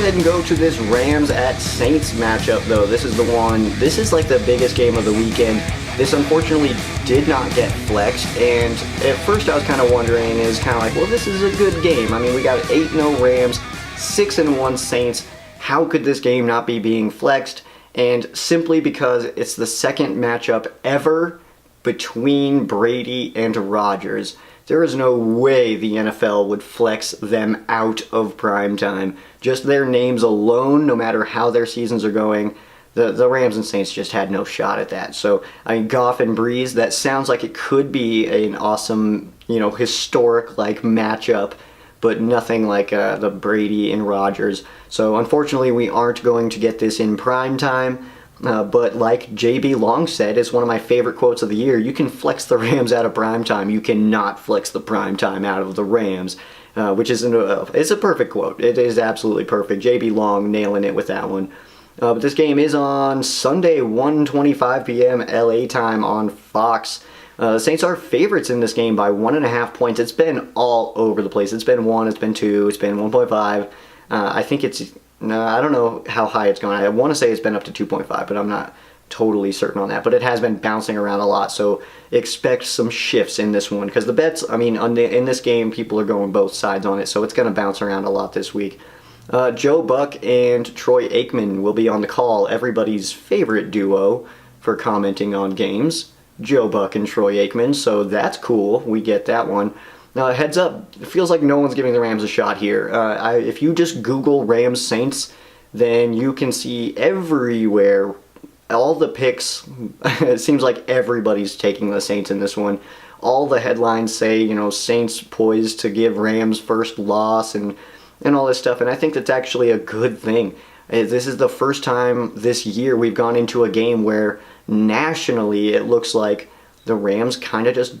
ahead and go to this Rams at Saints matchup, though. This is the one, this is like the biggest game of the weekend. This unfortunately did not get flexed, and at first I was kind of wondering, is kind of like, well, this is a good game. I mean, we got 8-0 Rams, 6-1 Saints. How could this game not be being flexed? And simply because it's the second matchup ever between Brady and Rodgers. There is no way the NFL would flex them out of primetime. Just their names alone, no matter how their seasons are going, the Rams and Saints just had no shot at that. So, I mean, Goff and Breeze, that sounds like it could be an awesome, historic-like matchup, but nothing like the Brady and Rodgers. So, unfortunately, we aren't going to get this in primetime. But like JB Long said, it's one of my favorite quotes of the year, you can flex the Rams out of primetime, you cannot flex the primetime out of the Rams, which is it's a perfect quote. It is absolutely perfect. JB Long nailing it with that one. But this game is on Sunday, 1:25 p.m. LA time on Fox. The Saints are favorites in this game by 1.5 points. It's been all over the place. It's been 1, it's been 2, it's been 1.5. I think it's... No, I don't know how high it's going. I want to say it's been up to 2.5, but I'm not totally certain on that. But it has been bouncing around a lot, so expect some shifts in this one. Because the bets, I mean, in this game, people are going both sides on it, so it's going to bounce around a lot this week. Joe Buck and Troy Aikman will be on the call, everybody's favorite duo for commenting on games. Joe Buck and Troy Aikman, so that's cool. We get that one. Now, heads up, it feels like no one's giving the Rams a shot here. If you just Google Rams Saints, then you can see everywhere, all the picks, it seems like everybody's taking the Saints in this one. All the headlines say, Saints poised to give Rams first loss and all this stuff, and I think that's actually a good thing. This is the first time this year we've gone into a game where nationally it looks like the Rams kind of just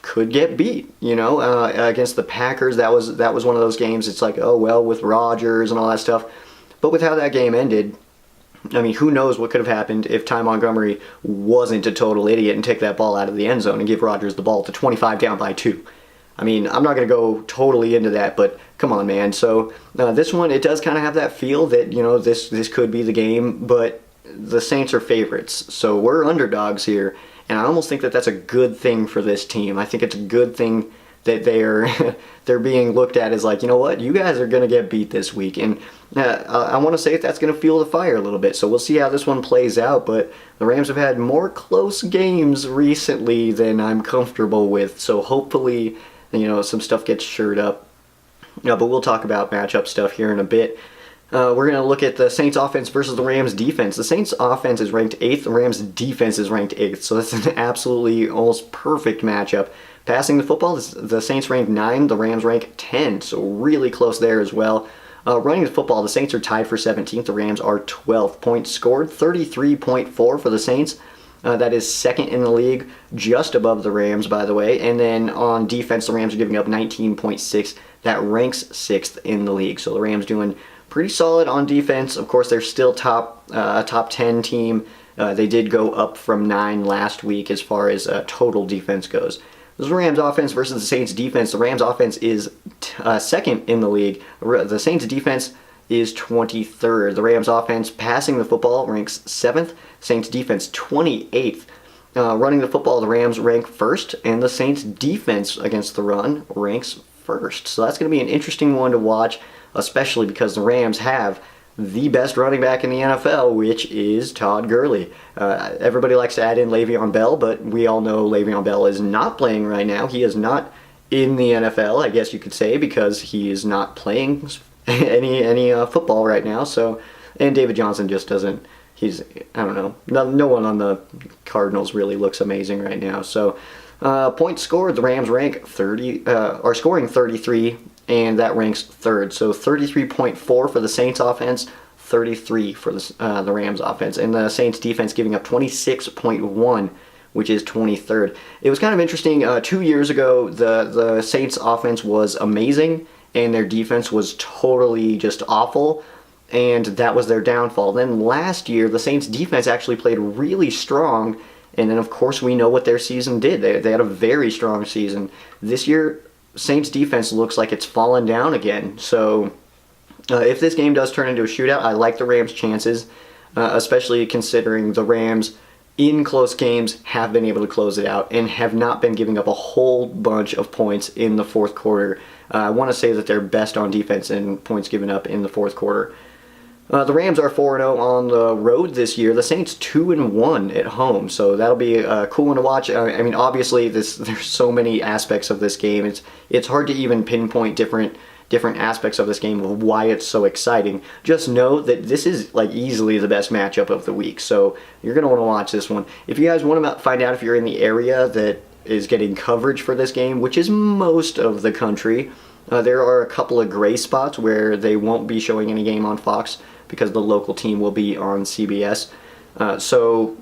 could get beat, against the Packers. That was one of those games. It's like, oh well, with Rodgers and all that stuff. But with how that game ended, I mean, who knows what could have happened if Ty Montgomery wasn't a total idiot and take that ball out of the end zone and give Rodgers the ball to 25 down by 2. I mean, I'm not going to go totally into that, but come on, man. So this one, it does kind of have that feel that, this could be the game, but the Saints are favorites. So we're underdogs here. And I almost think that that's a good thing for this team. I think it's a good thing that they're being looked at as like, you know what, you guys are going to get beat this week. And I want to say that's going to fuel the fire a little bit. So we'll see how this one plays out. But the Rams have had more close games recently than I'm comfortable with. So hopefully, some stuff gets shored up. But we'll talk about matchup stuff here in a bit. We're going to look at the Saints offense versus the Rams defense. The Saints offense is ranked 8th, the Rams defense is ranked 8th, so that's an absolutely almost perfect matchup. Passing the football, the Saints rank 9, the Rams rank 10, so really close there as well. Running the football, the Saints are tied for 17th, the Rams are 12th. Points scored, 33.4 for the Saints. That is second in the league, just above the Rams, by the way. And then on defense, the Rams are giving up 19.6. That ranks 6th in the league, so the Rams doing pretty solid on defense. Of course, they're still top 10 team. They did go up from 9 last week as far as total defense goes. This is the Rams offense versus the Saints defense. The Rams offense is second in the league. The Saints defense is 23rd. The Rams offense passing the football ranks 7th. Saints defense 28th. Running the football, the Rams rank 1st, and the Saints defense against the run ranks 1st. So that's going to be an interesting one to watch, especially because the Rams have the best running back in the NFL, which is Todd Gurley. Everybody likes to add in Le'Veon Bell, but we all know Le'Veon Bell is not playing right now. He is not in the NFL, I guess you could say, because he is not playing any football right now. So, and David Johnson just doesn't. I don't know. No one on the Cardinals really looks amazing right now. So, points scored, the Rams rank are scoring 33. And that ranks 3rd. So 33.4 for the Saints offense, 33 for the Rams offense. And the Saints defense giving up 26.1, which is 23rd. It was kind of interesting. 2 years ago, the Saints offense was amazing, and their defense was totally just awful. And that was their downfall. Then last year, the Saints defense actually played really strong. And then, of course, we know what their season did. They had a very strong season. This year, Saints defense looks like it's fallen down again. So If this game does turn into a shootout, I like the Rams' chances, especially considering the Rams in close games have been able to close it out and have not been giving up a whole bunch of points in the fourth quarter. I want to say that they're best on defense in points given up in the fourth quarter. The Rams are 4-0 on the road this year. The Saints 2-1 at home, so that'll be a cool one to watch. I mean, obviously, there's so many aspects of this game. It's hard to even pinpoint different aspects of this game of why it's so exciting. Just know that this is like easily the best matchup of the week, so you're going to want to watch this one. If you guys want to find out if you're in the area that is getting coverage for this game, which is most of the country, there are a couple of gray spots where they won't be showing any game on Fox because the local team will be on CBS. So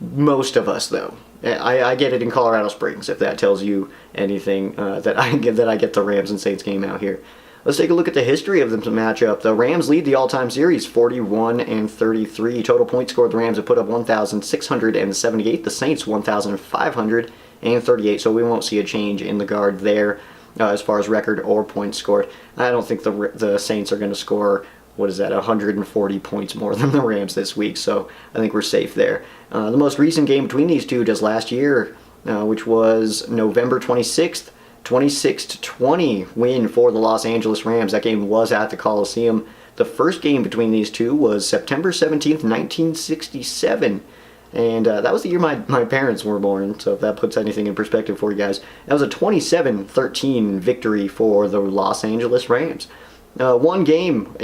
most of us, though, I get it in Colorado Springs, if that tells you anything, that I get the Rams and Saints game out here. Let's take a look at the history of the matchup. The Rams lead the all-time series 41-33. Total points scored, the Rams have put up 1,678. The Saints 1,538. So we won't see a change in the guard there as far as record or points scored. I don't think the Saints are going to score, 140 points more than the Rams this week, so I think we're safe there. The most recent game between these two does last year, which was November 26th, 26-20 win for the Los Angeles Rams. That game was at the Coliseum. The first game between these two was September 17th, 1967. And that was the year my parents were born, so if that puts anything in perspective for you guys. That was a 27-13 victory for the Los Angeles Rams. One game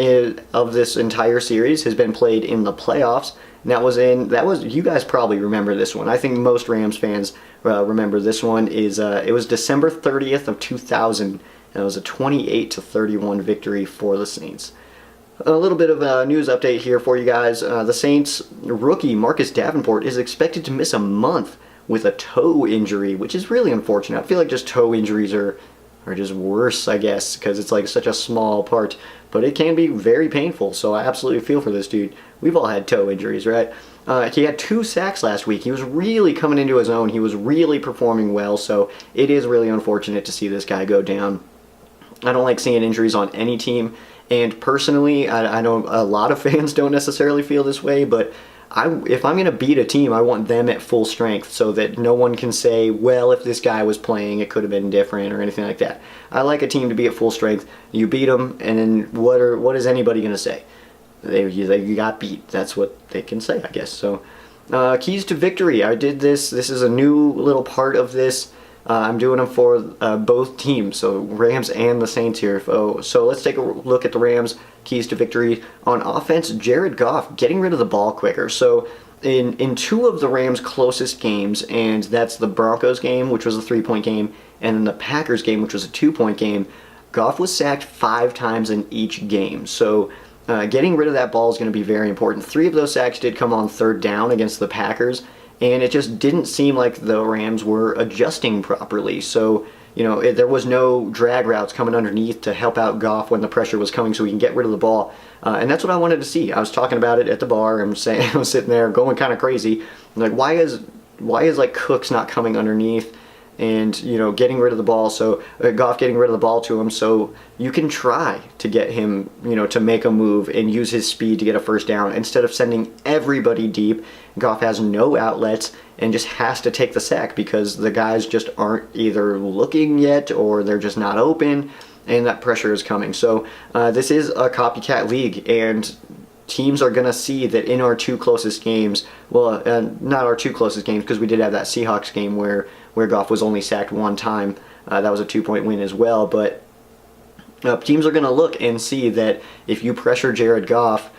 of this entire series has been played in the playoffs, and that was you guys probably remember this one. I think most Rams fans remember this one. It was December 30th of 2000, and it was a 28-31 victory for the Saints. A little bit of a news update here for you guys. The Saints rookie Marcus Davenport is expected to miss a month with a toe injury, which is really unfortunate. I feel like just toe injuries are just worse, I guess, because it's like such a small part, but it can be very painful, so I absolutely feel for this dude. We've all had toe injuries, right? He had 2 sacks last week. He was really coming into his own. He was really performing well, so it is really unfortunate to see this guy go down. I don't like seeing injuries on any team, and personally, I know a lot of fans don't necessarily feel this way, but if I'm going to beat a team, I want them at full strength so that no one can say, well, if this guy was playing, it could have been different or anything like that. I like a team to be at full strength. You beat them, and then what is anybody going to say? You got beat. That's what they can say, I guess. So, keys to victory. I did this. This is a new little part of this. I'm doing them for both teams, so Rams and the Saints here. So let's take a look at the Rams' keys to victory. On offense, Jared Goff getting rid of the ball quicker. So in 2 of the Rams' closest games, and that's the Broncos game, which was a 3-point game, and then the Packers game, which was a 2-point game, Goff was sacked 5 times in each game. So getting rid of that ball is going to be very important. 3 of those sacks did come on 3rd down against the Packers, and it just didn't seem like the Rams were adjusting properly. So, there was no drag routes coming underneath to help out Goff when the pressure was coming so he can get rid of the ball. And that's what I wanted to see. I was talking about it at the bar. I was sitting there going kind of crazy. I'm like, why is like Cooks not coming underneath and, getting rid of the ball? So Goff getting rid of the ball to him so you can try to get him, to make a move and use his speed to get a first down instead of sending everybody deep. Goff has no outlets and just has to take the sack because the guys just aren't either looking yet or they're just not open, and that pressure is coming. So this is a copycat league, and teams are going to see that in our 2 closest games, well, not our 2 closest games because we did have that Seahawks game where Goff was only sacked 1 time. That was a 2-point win as well, but teams are going to look and see that if you pressure Jared Goff,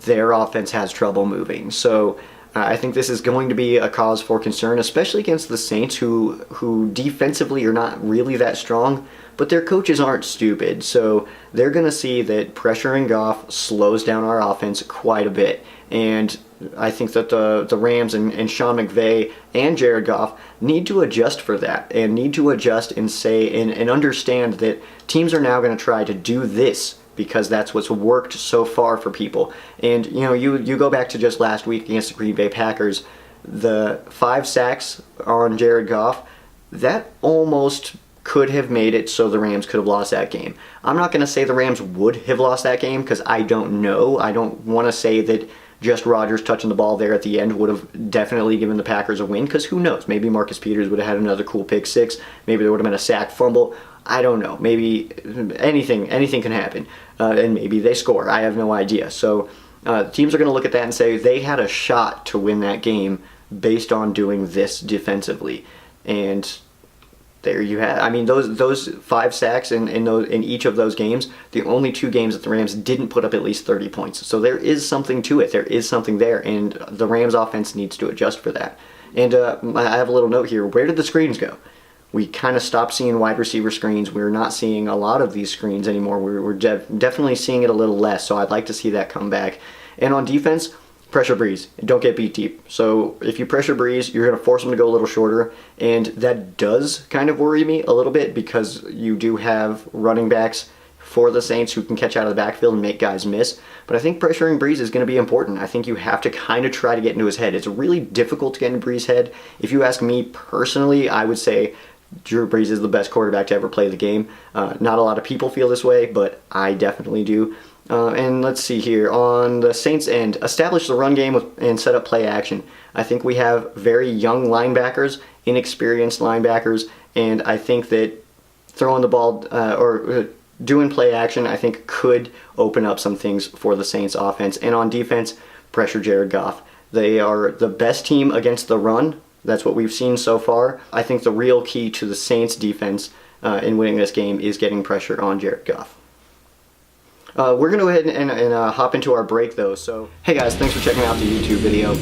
their offense has trouble moving. So I think this is going to be a cause for concern, especially against the Saints, who defensively are not really that strong, but their coaches aren't stupid. So they're going to see that pressuring Goff slows down our offense quite a bit. And I think that the Rams and Sean McVay and Jared Goff need to adjust for that and need to adjust and say and understand that teams are now going to try to do this because that's what's worked so far for people. And you go back to just last week against the Green Bay Packers, the 5 sacks on Jared Goff, that almost could have made it so the Rams could have lost that game. I'm not going to say the Rams would have lost that game because I don't know. I don't want to say that just Rodgers touching the ball there at the end would have definitely given the Packers a win, because who knows? Maybe Marcus Peters would have had another cool pick six. Maybe there would have been a sack fumble. I don't know. Maybe anything can happen. And maybe they score. I have no idea. So teams are going to look at that and say they had a shot to win that game based on doing this defensively. And there you have. I mean, those 5 sacks in each of those games, the only 2 games that the Rams didn't put up at least 30 points. So there is something to it. There is something there, and the Rams offense needs to adjust for that. And I have a little note here. Where did the screens go? We kind of stopped seeing wide receiver screens. We're not seeing a lot of these screens anymore. We're definitely seeing it a little less, so I'd like to see that come back. And on defense, pressure Breeze. Don't get beat deep. So if you pressure Breeze, you're going to force him to go a little shorter, and that does kind of worry me a little bit because you do have running backs for the Saints who can catch out of the backfield and make guys miss. But I think pressuring Breeze is going to be important. I think you have to kind of try to get into his head. It's really difficult to get into Breeze's head. If you ask me personally, I would say Drew Brees is the best quarterback to ever play the game. Not a lot of people feel this way, but I definitely do. And let's see here. On the Saints' end, establish the run game and set up play action. I think we have very young linebackers, inexperienced linebackers, and I think that throwing the ball or doing play action, I think, could open up some things for the Saints' offense. And on defense, pressure Jared Goff. They are the best team against the run. That's what we've seen so far. I think the real key to the Saints' defense in winning this game is getting pressure on Jared Goff. We're going to go ahead and hop into our break, though. So, hey guys, thanks for checking out the YouTube video.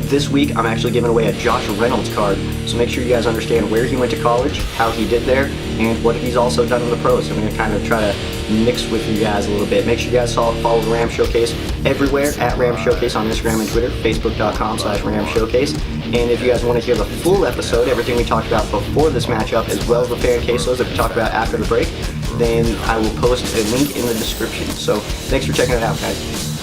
This week, I'm actually giving away a Josh Reynolds card, so make sure you guys understand where he went to college, how he did there, and what he's also done in the pros. So I'm going to kind of try to mix with you guys a little bit. Make sure you guys follow the Rams Showcase everywhere, at RamsShowcase on Instagram and Twitter, Facebook.com/RamsShowcase. And if you guys want to hear the full episode, everything we talked about before this matchup, as well as the fan quesos that we talked about after the break, then I will post a link in the description. So thanks for checking it out, guys.